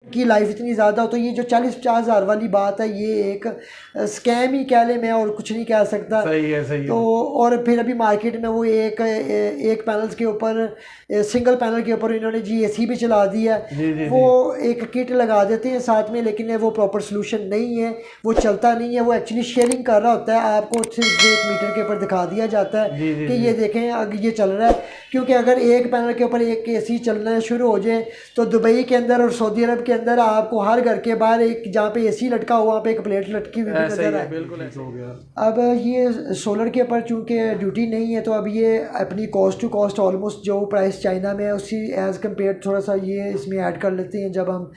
की लाइफ इतनी ज़्यादा हो, तो ये जो 40-50 हज़ार वाली बात है ये एक स्कैम ही कह ले, मैं और कुछ नहीं कह सकता। सही है तो और फिर अभी मार्केट में वो एक पैनल्स के ऊपर, सिंगल पैनल के ऊपर इन्होंने GAC भी चला दिया है। वो एक किट लगा देते हैं साथ में, लेकिन वो प्रॉपर सोल्यूशन नहीं है, वो चलता नहीं है। वो एक्चुअली शेयरिंग कर रहा होता है, आपको सिर्फ एक मीटर के ऊपर दिखा दिया जाता है कि ये देखें अगर ये चल रहा है। क्योंकि अगर एक पैनल के ऊपर एक AC चलना शुरू हो जाए तो दुबई के अंदर और सऊदी अरब के अंदर आपको हर घर के बाहर एक जहाँ पे AC लटका हुआ वहाँ पे एक प्लेट लटकी हुई नजर आए। बिल्कुल ऐसा हो गया। अब ये सोलर के ऊपर चूँकि ड्यूटी नहीं है, तो अब ये अपनी कॉस्ट टू कॉस्ट ऑलमोस्ट जो प्राइस चाइना में है उसी एज़ कम्पेयर थोड़ा सा ये इसमें ऐड कर लेते हैं जब हम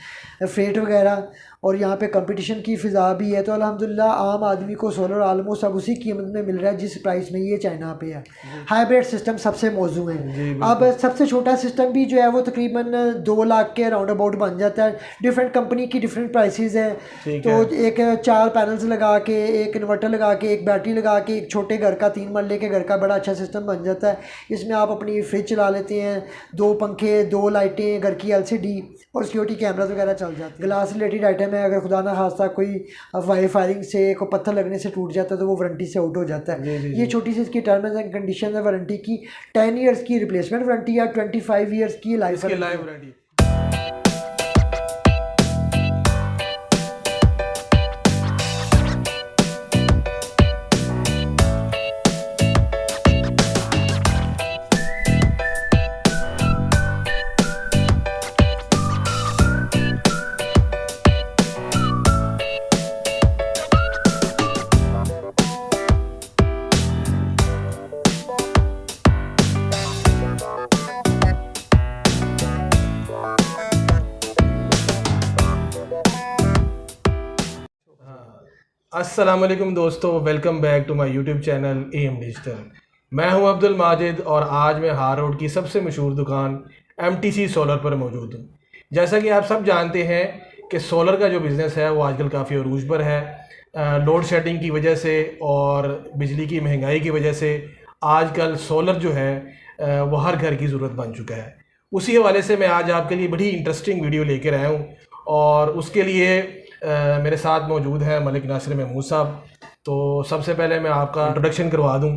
फ्रेट वगैरह, और यहाँ पे कंपटीशन की फ़िज़ा भी है। तो अल्हम्दुलिल्लाह आम आदमी को सोलर आलमोस्ट अब उसी कीमत में मिल रहा है जिस प्राइस में ये चाइना पे है। हाइब्रिड सिस्टम सबसे मौजू है। अब सबसे छोटा सिस्टम भी जो है वो तकरीबन 2 लाख के राउंड अबाउट बन जाता है। डिफरेंट कंपनी की डिफरेंट प्राइसेस हैं। तो एक 4 पैनल्स लगा के, एक इन्वर्टर लगा के, एक बैटरी लगा के, एक छोटे घर का 3 महल्ले के घर का बड़ा अच्छा सिस्टम बन जाता है। इसमें आप अपनी फ्रिज चला लेते हैं, 2 पंखे, 2 लाइटें, घर की LCD और सिक्योरिटी कैमराज वगैरह चल जाते हैं। ग्लास रिलेटेड आइटम है, अगर खुदा ना खास्ता कोई फायरिंग से कोई पत्थर लगने से टूट जाता है तो वो वारंटी से आउट हो जाता है। ये छोटी सी इसकी टर्म्स एंड कंडीशन है वारंटी की। 10 ईयर्स की रिप्लेसमेंट वारंटी या 25 ईयर्स की लाइफ वारंटी। अस्सलाम वालेकुम दोस्तों, welcome back to my YouTube channel AM digital. मैं हूं अब्दुल माजिद और आज मैं हार रोड की सबसे मशहूर दुकान MTC सोलर पर मौजूद हूं। जैसा कि आप सब जानते हैं कि सोलर का जो बिज़नेस है वो आजकल काफ़ी अरूज पर है। लोड शेडिंग की वजह से और बिजली की महंगाई की वजह से आजकल सोलर जो है वो हर घर की ज़रूरत बन चुका है। उसी हवाले से मैं आज आपके लिए बड़ी इंटरेस्टिंग वीडियो लेकर आया हूँ और उसके लिए मेरे साथ मौजूद है मलिक नासिर महमूद साहब। तो सबसे पहले मैं आपका इंट्रोडक्शन करवा दूं।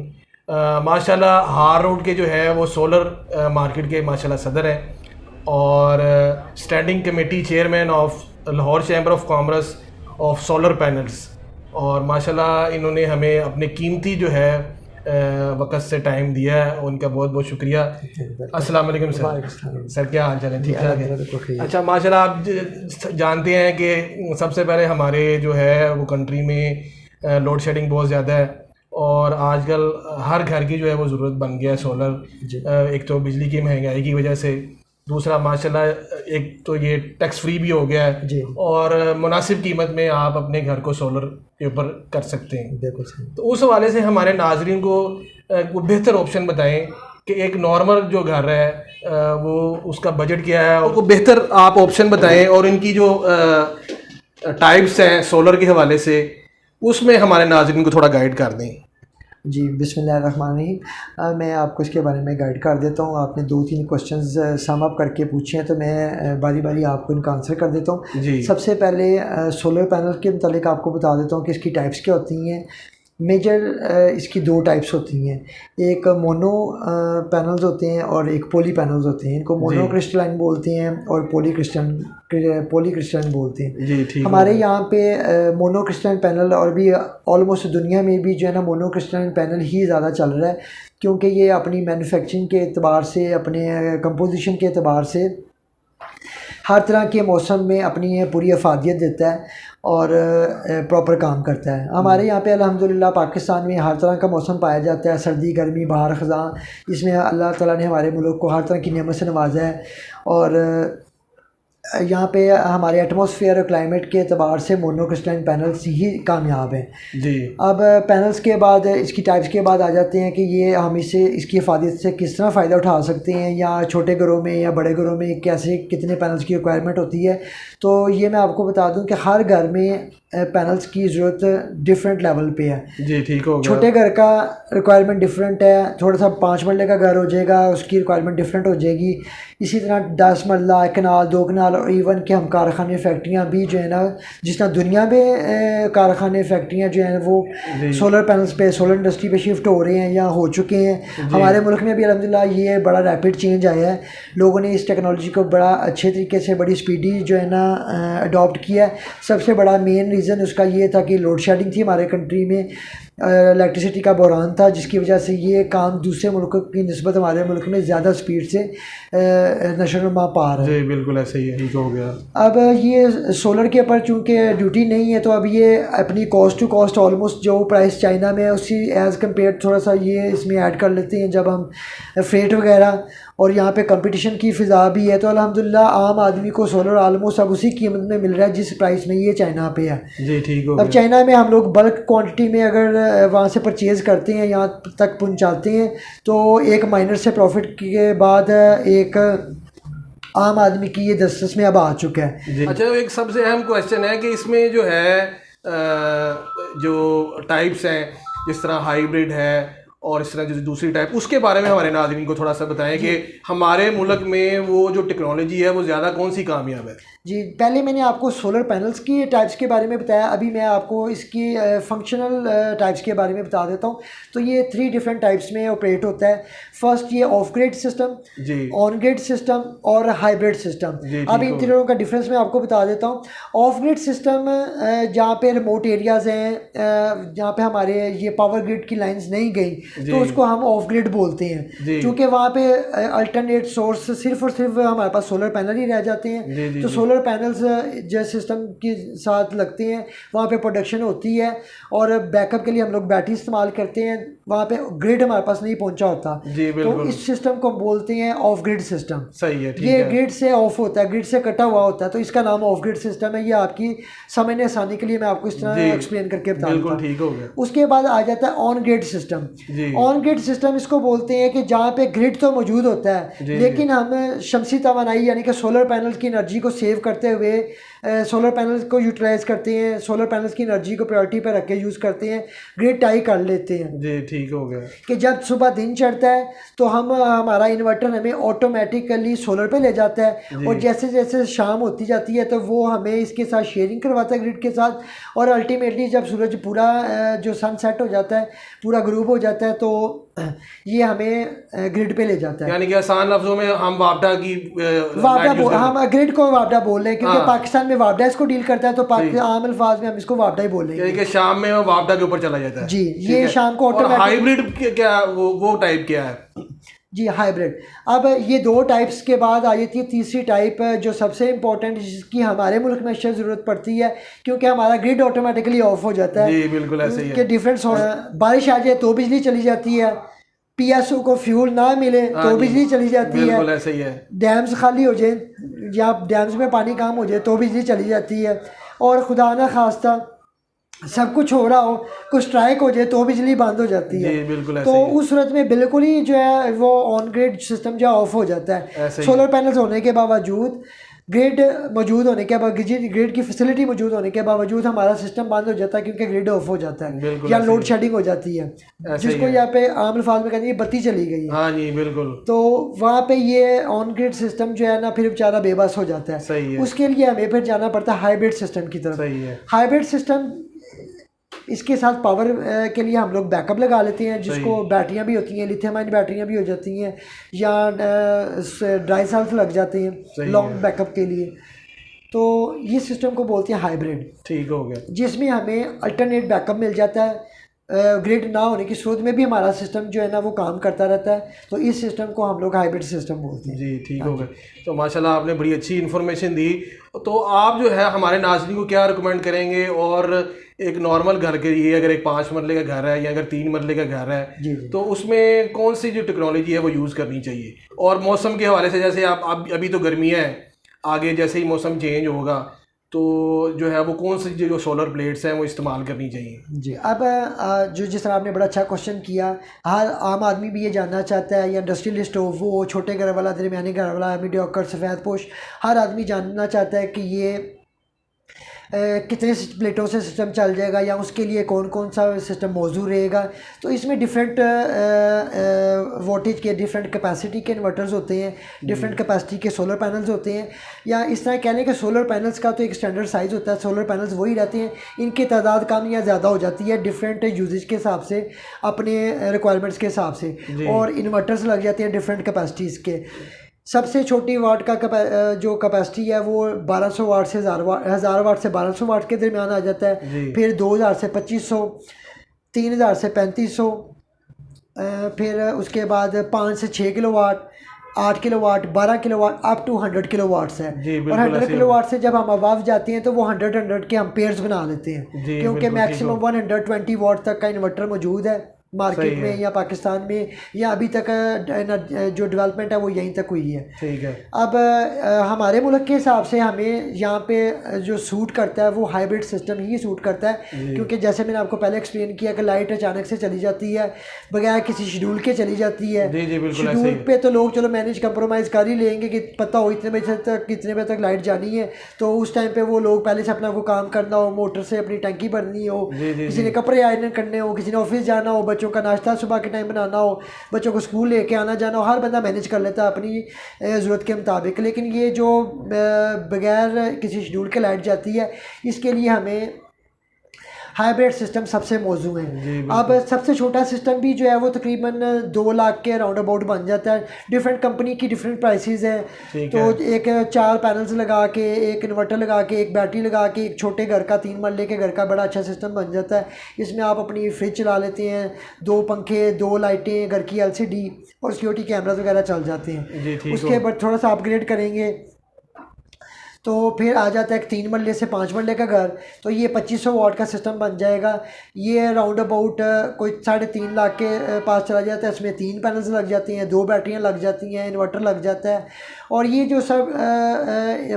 माशाल्लाह हार रोड के जो है वो सोलर मार्केट के माशाल्लाह सदर हैं और standing committee chairman of Lahore chamber of commerce of solar panels. और माशाल्लाह इन्होंने हमें अपने कीमती जो है वक्त से टाइम दिया है, उनका बहुत बहुत शुक्रिया। अस्सलाम वालेकुम सर। सर क्या हाल चाल है? ठीक ठाक है। अच्छा माशाल्लाह, आप जानते हैं कि सबसे पहले हमारे जो है वो कंट्री में लोड शेडिंग बहुत ज़्यादा है और आजकल हर घर की जो है वो ज़रूरत बन गया है सोलर। एक तो बिजली की महंगाई की वजह से, दूसरा माशाल्लाह एक तो ये टैक्स फ्री भी हो गया है और मुनासिब कीमत में आप अपने घर को सोलर के ऊपर कर सकते हैं। बिल्कुल। तो उस हवाले से हमारे नाजरीन को बेहतर ऑप्शन बताएं कि एक नॉर्मल जो घर है वो उसका बजट क्या है, और बेहतर आप ऑप्शन बताएं और इनकी जो टाइप्स हैं सोलर के हवाले से उसमें हमारे नाजरीन को थोड़ा गाइड कर दें। जी बिस्मिल्लाहिर्रहमानिर्रहीम। मैं आपको इसके बारे में गाइड कर देता हूँ। आपने 2-3 क्वेश्चंस सम अप करके पूछे हैं तो मैं बारी बारी आपको इनका आंसर कर देता हूँ। सबसे पहले सोलर पैनल के मतलब आपको बता देता हूँ कि इसकी टाइप्स क्या होती हैं। मेजर इसकी 2 टाइप्स होती हैं, एक मोनो पैनल्स होते हैं और एक पॉली पैनल्स होते हैं। इनको मोनो क्रिस्टलाइन बोलते हैं और पॉली क्रिस्टलाइन बोलते हैं। जी ठीक। हमारे यहाँ पे मोनो क्रिस्टलाइन पैनल और भी ऑलमोस्ट दुनिया में भी जो है ना मोनो क्रिस्टलाइन पैनल ही ज़्यादा चल रहा है, क्योंकि ये अपनी मैन्युफैक्चरिंग के अतबार से, अपने कंपोजिशन के अतबार से हर तरह के मौसम में अपनी पूरी अफादियत देता है और प्रॉपर काम करता है। हमारे यहाँ पे अल्हम्दुलिल्लाह पाकिस्तान में हर तरह का मौसम पाया जाता है, सर्दी गर्मी बहार ख़ज़ां। इसमें अल्लाह ताला ने हमारे मुल्क को हर तरह की नेमत से नवाजा है और यहाँ पे हमारे एटमॉस्फेयर और क्लाइमेट के अतबार से मोनो क्रिस्टलाइन पैनल्स ही कामयाब हैं। जी। अब पैनल्स के बाद इसकी टाइप्स के बाद आ जाते हैं कि ये हम इससे इसकी अफादियत से किस तरह फ़ायदा उठा सकते हैं, या छोटे घरों में या बड़े घरों में कैसे कितने पैनल्स की रिक्वायरमेंट होती है। तो ये मैं आपको बता दूं कि हर घर में पैनल्स की ज़रूरत डिफरेंट लेवल पे है। जी ठीक हो गया। छोटे घर का रिक्वायरमेंट डिफरेंट है, थोड़ा सा 5 मरले का घर हो जाएगा उसकी रिक्वायरमेंट डिफरेंट हो जाएगी। इसी तरह 10 मरला, 1 कनाल, 2 कनाल और इवन के हम कारखाने फैक्ट्रियाँ भी जो है ना, जिस तरह दुनिया में कारखाने फैक्ट्रियाँ जो हैं वो सोलर पैनल्स पे, सोलर इंडस्ट्री पे शिफ्ट हो रहे हैं या हो चुके हैं। हमारे मुल्क में भी अल्हम्दुलिल्लाह ये बड़ा रैपिड चेंज आया है। लोगों ने इस टेक्नोलॉजी को बड़ा अच्छे तरीके से, बड़ी स्पीडी जो है ना अडॉप्ट किया है। सबसे बड़ा मेन रीज़न उसका ये था कि लोड शेडिंग थी हमारे कंट्री में, इलेक्ट्रिसिटी का बहरान था, जिसकी वजह से ये काम दूसरे मुल्कों की निस्बत हमारे मुल्क में ज़्यादा स्पीड से नशोनुमा पा रहा है। जी बिल्कुल ऐसे ही है, ठीक हो गया। अब ये सोलर के ऊपर चूँकि ड्यूटी नहीं है, तो अब ये अपनी कॉस्ट टू कॉस्ट ऑलमोस्ट जो प्राइस चाइना में है उसी एज़ कम्पेयर थोड़ा सा ये इसमें ऐड कर लेते हैं जब हम फ्रेट वगैरह, और यहाँ पे कंपटीशन की फ़िज़ा भी है। तो अल्हम्दुलिल्लाह आम आदमी को सोलर आलमोस्ट अब उसी कीमत में मिल रहा है जिस प्राइस में ये चाइना पे है। जी ठीक हो अब चाइना में हम लोग बल्क क्वांटिटी में अगर वहाँ से परचेज़ करते हैं, यहाँ तक पहुँचाते हैं, तो एक माइनर से प्रॉफिट के बाद एक आम आदमी की ये दस्तरस में अब आ चुका है। अच्छा, एक सबसे अहम क्वेश्चन है कि इसमें जो है जो टाइप्स हैं, जिस तरह हाइब्रिड है और इस तरह जो दूसरी टाइप, उसके बारे में हमारे नाज़रीन को थोड़ा सा बताएं कि हमारे मुल्क में वो जो टेक्नोलॉजी है वो ज़्यादा कौन सी कामयाब है। जी, पहले मैंने आपको सोलर पैनल्स की टाइप्स के बारे में बताया, अभी मैं आपको इसकी फंक्शनल टाइप्स के बारे में बता देता हूँ। तो ये 3 डिफरेंट टाइप्स में ऑपरेट होता है। फर्स्ट ये of grid system, on grid system और हाइब्रिड सिस्टम। अब इन तीनों का डिफरेंस मैं आपको बता देता हूँ। ऑफ ग्रिड सिस्टम जहाँ पे रिमोट एरियाज़ हैं, जहाँ पे हमारे ये पावर ग्रिड की लाइन्स नहीं गई, तो उसको हम ऑफ ग्रिड बोलते हैं, क्योंकि वहाँ पे अल्टरनेट सोर्स सिर्फ और सिर्फ हमारे पास सोलर पैनल ही रह जाते हैं। तो सोलर पैनल्स जैसे सिस्टम के साथ लगते हैं, वहाँ पे प्रोडक्शन होती है और बैकअप के लिए हम लोग बैटरी इस्तेमाल करते हैं। वहाँ पे ग्रिड हमारे पास नहीं पहुँचा होता, तो इस सिस्टम को बोलते हैं ऑफ ग्रिड सिस्टम। सही है, ठीक ये ग्रिड से ऑफ होता है, ग्रिड से कटा हुआ होता है, तो इसका नाम ऑफ ग्रिड सिस्टम है। ये आपकी समझने आसानी के लिए मैं आपको इस तरह एक्सप्लेन करके बता देता हूँ। ठीक हो गया। उसके बाद आ जाता है on grid system. On grid system इसको बोलते हैं कि जहाँ पे ग्रिड तो मौजूद होता है, लेकिन हम शमसी तवानाई यानी कि सोलर पैनल्स की एनर्जी को सेव करते हुए सोलर पैनल्स को यूटिलाइज करते हैं, सोलर पैनल्स की एनर्जी को प्रायोरिटी पर रख के यूज़ करते हैं, ग्रिड टाई कर लेते हैं। जी ठीक हो गया। कि जब सुबह दिन चढ़ता है तो हमारा इन्वर्टर हमें ऑटोमेटिकली सोलर पे ले जाता है, और जैसे जैसे शाम होती जाती है तो वो हमें इसके साथ शेयरिंग करवाता है ग्रिड के साथ, और अल्टीमेटली जब सूरज पूरा जो सन सेट हो जाता है, पूरा ग्रूप हो जाता है, तो ये हमें ग्रिड पे ले जाता है। यानी कि आसान लफ्जों में हम वापडा की हम ग्रिड को वापडा बोल रहे हैं, क्योंकि पाकिस्तान में वापडा इसको डील करता है, तो आम अल्फाज में हम इसको वापडा ही बोल रहे हैं। शाम में वापडा के ऊपर चला जाता है। जी, ये शाम को ऑटोमेटिक। हाइब्रिड क्या वो टाइप क्या है? जी हाइब्रिड। अब ये 2 टाइप्स के बाद आ जाती है तीसरी टाइप, जो सबसे इम्पोर्टेंट, जिसकी हमारे मुल्क में अक्सर ज़रूरत पड़ती है, क्योंकि हमारा ग्रिड ऑटोमेटिकली ऑफ हो जाता है। जी बिल्कुल ऐसे ही है कि डिफरेंस हो, बारिश आ जाए तो बिजली चली जाती है, पीएसओ को फ्यूल ना मिले तो बिजली चली जाती है, बिल्कुल ऐसे ही है। डैम्स खाली हो जाए या डैम्स में पानी कम हो जाए तो बिजली चली जाती है, और खुदा ना खास्ता सब कुछ हो रहा हो, कुछ स्ट्राइक हो जाए तो बिजली बंद हो जाती है। बिल्कुल तो उस सूरत में बिल्कुल ही जो है वो ऑन ग्रिड सिस्टम जो ऑफ हो जाता है। सोलर पैनल्स होने के बावजूद, ग्रिड मौजूद होने के बाद, ग्रिड की फैसिलिटी मौजूद होने के बावजूद हमारा सिस्टम बंद हो जाता है, क्योंकि ग्रिड ऑफ हो जाता है या लोड शेडिंग हो जाती है, जिसको यहाँ पे आम अल्फाज में कहते हैं बत्ती चली गई है। हाँ जी बिल्कुल। तो वहाँ पे ये ऑन ग्रिड सिस्टम जो है ना, फिर बेचारा बेबस हो जाता है। सही है। उसके लिए हमें फिर जाना पड़ता है हाइब्रिड सिस्टम की तरफ। सही है। हाइब्रिड सिस्टम, इसके साथ पावर के लिए हम लोग बैकअप लगा लेते हैं, जिसको बैटरियां भी होती हैं, लिथियम आयन बैटरियां भी हो जाती हैं, या ड्राई सेल्स लग जाते हैं लॉन्ग बैकअप के लिए। तो ये सिस्टम को बोलते हैं हाइब्रिड। ठीक हो गया। जिसमें हमें अल्टरनेट बैकअप मिल जाता है, ग्रिड ना होने की सूरत में भी हमारा सिस्टम जो है ना वो काम करता रहता है, तो इस सिस्टम को हम लोग हाइब्रिड सिस्टम बोलते हैं। जी ठीक हो गया। तो माशाल्लाह आपने बड़ी अच्छी इन्फॉर्मेशन दी। तो आप जो है हमारे नाज़रीन को क्या रिकमेंड करेंगे, और एक नॉर्मल घर के लिए, अगर एक 5 मरले का घर है या अगर 3 मरले का घर है, जी, तो उसमें कौन सी जो टेक्नोलॉजी है वो यूज़ करनी चाहिए? और मौसम के हवाले से, जैसे आप अभी तो गर्मियाँ हैं, आगे जैसे ही मौसम चेंज होगा तो जो है वो कौन सी जो सोलर प्लेट्स हैं वो इस्तेमाल करनी चाहिए? जी, अब जो जिस तरह आपने बड़ा अच्छा क्वेश्चन किया, हर आम आदमी भी ये जानना चाहता है, या इंडस्ट्रियलिस्ट हो, वो छोटे घर वाला, दरमियानी घर वाला, मीडियोकर, सफ़ेद पोश, हर आदमी जानना चाहता है कि ये कितने प्लेटों से सिस्टम चल जाएगा या उसके लिए कौन कौन सा सिस्टम मौजूद रहेगा। तो इसमें डिफरेंट वोल्टेज के डिफरेंट कैपेसिटी के इन्वर्टर्स होते हैं, डिफरेंट कैपेसिटी के सोलर पैनल्स होते हैं, या इस तरह कह लें कि सोलर पैनल्स का तो एक स्टैंडर्ड साइज़ होता है, सोलर पैनल्स वही रहते हैं, इनकी तादाद कम या ज़्यादा हो जाती है डिफरेंट यूजेज के हिसाब से, अपने रिक्वायरमेंट्स के हिसाब से, और इन्वर्टर्स लग जाते हैं डिफरेंट कैपेसिटीज़ के। सबसे छोटी वाट का जो कैपेसिटी है वो 1200 वाट से 1000 वाट से 1200 वाट के दरमियान आ जाता है। फिर 2000 से 2500, 3000 से 3500, फिर उसके बाद 5 से 6 kilowatt, 8 kilowatt, 12 kilowatt, up to 100 kilowatts है। और 100 किलोवाट से जब हम अबाव जाते हैं तो वो 100 के एम्पेयर्स बना लेते हैं, क्योंकि मैक्सिमम 120 वाट तक का इन्वर्टर मौजूद है मार्केट में या पाकिस्तान में, या अभी तक जो डेवलपमेंट है वो यहीं तक हुई है। ठीक है। अब हमारे मुल्क के हिसाब से हमें यहाँ पे जो सूट करता है वो हाइब्रिड सिस्टम ही सूट करता है, क्योंकि जैसे मैंने आपको पहले एक्सप्लेन किया कि लाइट अचानक से चली जाती है, बगैर किसी शेड्यूल के चली जाती है। शेड्यूल पे तो लोग चलो मैनेज कंप्रोमाइज़ कर ही लेंगे कि पता हो इतने बजे तक कितने बजे तक लाइट जानी है, तो उस टाइम पे वो लोग पहले से अपना को काम करना हो, मोटर से अपनी टंकी भरनी हो, किसी ने कपड़े आयरन करने हो, किसी ने ऑफिस जाना हो, बच्चों का नाश्ता सुबह के टाइम बनाना हो, बच्चों को स्कूल लेके आना जाना हो, हर बंदा मैनेज कर लेता है अपनी ज़रूरत के मुताबिक। लेकिन ये जो बगैर किसी शेड्यूल के लाइट जाती है, इसके लिए हमें हाइब्रिड सिस्टम सबसे मौजू है। अब सबसे छोटा सिस्टम भी जो है वो तकरीबन 2 लाख के राउंड अबाउट बन जाता है। डिफरेंट कंपनी की डिफरेंट प्राइसेस हैं, तो एक 4 पैनल्स लगा के, एक इन्वर्टर लगा के, एक बैटरी लगा के, एक छोटे घर का 3 मरले के घर का बड़ा अच्छा सिस्टम बन जाता है। इसमें आप अपनी फ्रिज चला लेते हैं, 2 पंखे, 2 लाइटें, घर की LCD और सिक्योरिटी कैमराज वगैरह चल जाते हैं। उसके बाद थोड़ा सा अपग्रेड करेंगे तो फिर आ जाता है 3 मरले से 5 मरले का घर, तो ये 2500 वाट का सिस्टम बन जाएगा। ये राउंड अबाउट कोई 3.5 लाख के पास चला जाता है। इसमें 3 पैनल्स लग जाती हैं, 2 बैटरियां लग जाती हैं, इन्वर्टर लग जाता है। और ये जो सब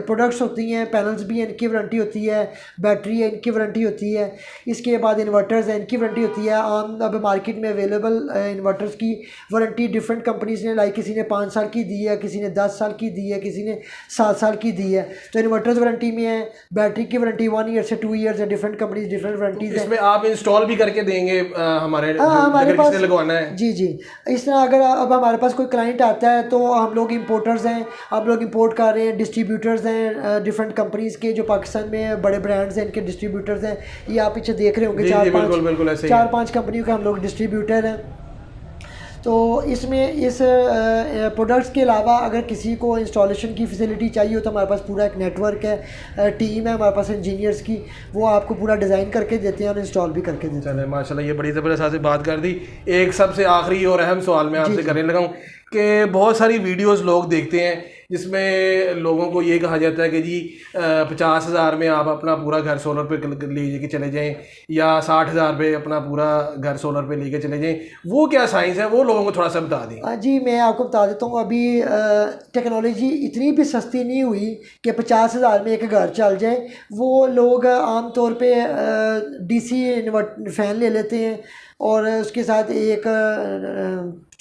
प्रोडक्ट्स होती हैं, पैनल्स भी हैं, इनकी वारंटी होती है, बैटरी है इनकी वारंटी होती है, इसके बाद इन्वर्टर्स हैं इनकी वारंटी होती है। आम अब मार्केट में अवेलेबल इन्वर्टर्स की वारंटी डिफरेंट कंपनीज ने, लाइक किसी ने 5 साल की दी है, किसी ने 10 साल की दी है, किसी ने 7 साल की दी है। तो इन्वर्टर्स वारंटी में है, बैटरी की वारंटी 1 ईयर से 2 ईयर्स है, डिफरेंट कंपनीज डिफरेंट वारंटीज हैं। इसमें आप इंस्टॉल भी करके देंगे हमारे पास लगवाना है। जी जी, इस तरह अगर अब हमारे पास कोई क्लाइंट आता है तो हम लोग इंपोर्टर्स हैं, हम लोग इंपोर्ट कर रहे हैं, डिस्ट्रीब्यूटर्स हैं डिफरेंट कंपनीज़ के, जो पाकिस्तान में बड़े ब्रांड्स हैं इनके डिस्ट्रीब्यूटर्स हैं। ये आप पीछे देख रहे होंगे 4-5 कंपनियों के हम लोग डिस्ट्रीब्यूटर हैं। तो इसमें इस प्रोडक्ट्स के अलावा अगर किसी को इंस्टॉलेशन की फैसिलिटी चाहिए हो तो हमारे पास पूरा एक नेटवर्क है, टीम है हमारे पास इंजीनियर्स की, वो आपको पूरा डिज़ाइन करके देते हैं और इंस्टॉल भी करके देते हैं। माशाल्लाह, ये बड़ी ज़बरदस्त आपसे बात कर दी। एक सबसे आखिरी और अहम सवाल मैं आपसे करने लगा हूँ कि बहुत सारी वीडियोस लोग देखते हैं जिसमें लोगों को ये कहा जाता है कि जी 50,000 में आप अपना पूरा घर सोलर पे ले के चले जाएं, या 60,000 पे अपना पूरा घर सोलर पे लेके चले जाएं। वो क्या साइंस है, वो लोगों को थोड़ा सा बता दें। जी मैं आपको बता देता हूँ, अभी टेक्नोलॉजी इतनी भी सस्ती नहीं हुई कि 50,000 में एक घर चल जाए। वो लोग आम तौर पे DC फ़ैन ले लेते हैं और उसके साथ एक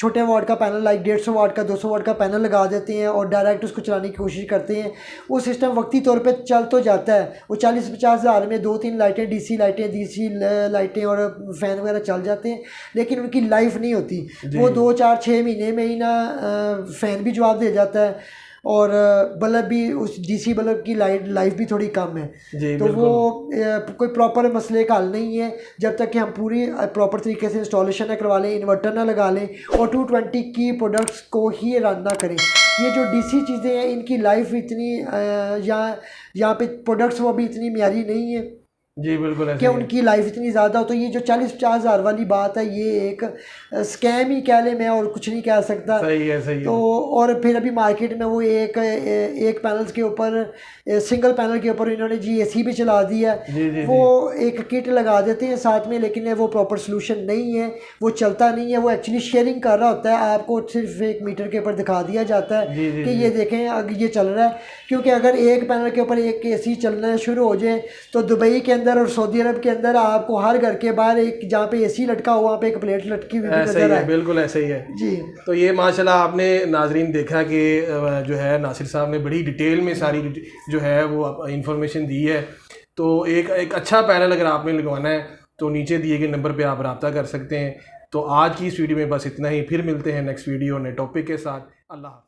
छोटे वाट का पैनल, लाइक 150 वाट का, 200 वाट का पैनल लगा देते हैं और डायरेक्ट उसको चलाने की कोशिश करते हैं। वो सिस्टम वक्ती तौर पे चल तो जाता है, वो 40-50 हज़ार में 2-3 लाइटें, DC लाइटें और फ़ैन वगैरह चल जाते हैं, लेकिन उनकी लाइफ नहीं होती। वो 2-4-6 महीने में ही ना फ़ैन भी जवाब दे जाता है और बल्ब भी, उस DC बल्ब की लाइफ भी थोड़ी कम है। तो वो कोई प्रॉपर मसले का हल नहीं है जब तक कि हम पूरी प्रॉपर तरीके से इंस्टॉलेशन ना करवा लें, इन्वर्टर ना लगा लें और 220 की प्रोडक्ट्स को ही रन ना करें। ये जो DC चीज़ें हैं इनकी लाइफ इतनी यहाँ पे प्रोडक्ट्स वो भी इतनी म्यारी नहीं है जी, बिल्कुल कि उनकी लाइफ इतनी ज़्यादा हो। तो ये जो 40-50 हज़ार वाली बात है ये एक स्कैम ही कह ले, मैं और कुछ नहीं कह सकता। सही है। तो और फिर अभी मार्केट में वो एक पैनल्स के ऊपर, सिंगल पैनल के ऊपर इन्होंने GAC भी चला दिया। वो एक किट लगा देते हैं साथ में, लेकिन वो प्रॉपर सोल्यूशन नहीं है, वो चलता नहीं है। वो एक्चुअली शेयरिंग कर रहा होता है, आपको सिर्फ एक मीटर के ऊपर दिखा दिया जाता है कि ये देखें अगर ये चल रहा है। क्योंकि अगर एक पैनल के ऊपर एक AC चलना शुरू हो जाए तो दुबई के अंदर और सऊदी अरब के अंदर आपको हर घर के बाहर एक, जहाँ पे AC लटका हुआ वहाँ पे एक प्लेट लटकी हुई नजर आए। बिल्कुल ऐसा ही है जी। तो ये माशाल्लाह आपने नाजरीन देखा कि जो है नासिर साहब ने बड़ी डिटेल में सारी जो है वो इंफॉर्मेशन दी है। तो एक अच्छा पैनल अगर आपने लगवाना है तो नीचे दिए गए नंबर पे आप रब्ता कर सकते हैं। तो आज की इस वीडियो में बस इतना ही, फिर मिलते हैं नेक्स्ट वीडियो नए टॉपिक के साथ। अल्लाह।